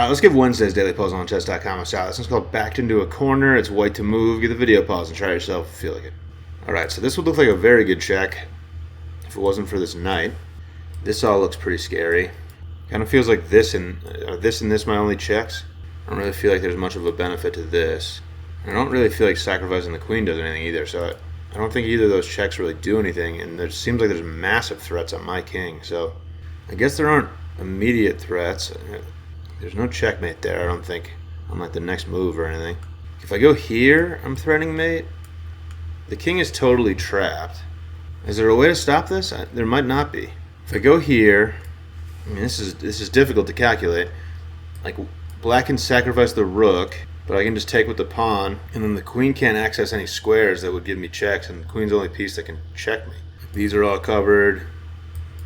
Alright, let's give Wednesday's daily puzzle on chess.com a shot. This one's called Backed into a Corner. It's white to move. Give the video a pause and try it yourself if you feel like it. Alright, so this would look like a very good check if it wasn't for this knight. This all looks pretty scary. Kind of feels like this and this my only checks. I don't really feel like there's much of a benefit to this. I don't really feel like sacrificing the queen does anything either, so I don't think either of those checks really do anything, and there seems like there's massive threats on my king, so I guess there aren't immediate threats. There's no checkmate there, I don't think, on like the next move or anything. If I go here, I'm threatening mate. The king is totally trapped. Is there a way to stop this? There might not be. If I go here, I mean this is difficult to calculate. Like black can sacrifice the rook, but I can just take with the pawn, and then the queen can't access any squares that would give me checks, and the queen's the only piece that can check me. These are all covered.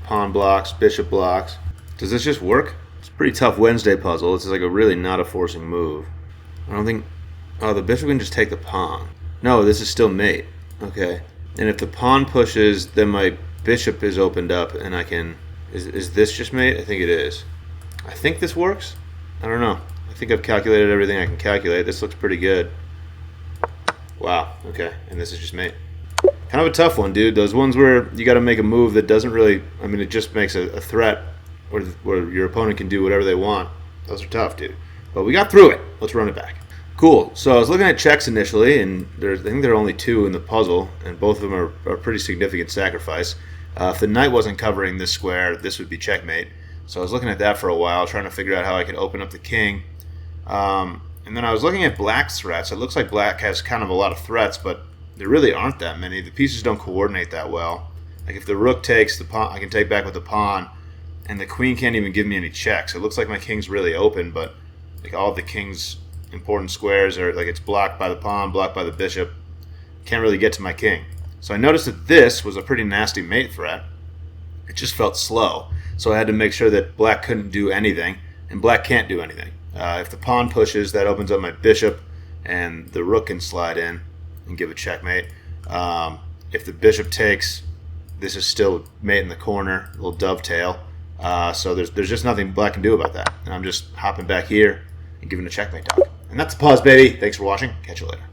Pawn blocks, bishop blocks. Does this just work? It's a pretty tough Wednesday puzzle. This is like a really not a forcing move. I don't think... Oh, the bishop can just take the pawn. No, this is still mate. Okay. And if the pawn pushes, then my bishop is opened up, and I can... Is this just mate? I think it is. I think this works. I don't know. I think I've calculated everything I can calculate. This looks pretty good. Wow. Okay. And this is just mate. Kind of a tough one, dude. Those ones where you got to make a move that doesn't really... I mean, it just makes a threat where your opponent can do whatever they want. Those are tough, dude. But we got through it. Let's run it back. Cool. So I was looking at checks initially, and I think there are only two in the puzzle, and both of them are pretty significant sacrifice. If the knight wasn't covering this square, this would be checkmate. So I was looking at that for a while, trying to figure out how I could open up the king. And then I was looking at black's threats. It looks like black has kind of a lot of threats, but there really aren't that many. The pieces don't coordinate that well. Like if the rook takes the pawn, I can take back with the pawn, and the queen can't even give me any checks. It looks like my king's really open, but like all of the king's important squares are like it's blocked by the pawn, blocked by the bishop. Can't really get to my king. So I noticed that this was a pretty nasty mate threat. It just felt slow. So I had to make sure that black couldn't do anything, and black can't do anything. If the pawn pushes, that opens up my bishop, and the rook can slide in and give a checkmate. If the bishop takes, this is still mate in the corner, a little dovetail. So there's just nothing black can do about that. And I'm just hopping back here and giving a checkmate dog. And that's the pause, baby. Thanks for watching. Catch you later.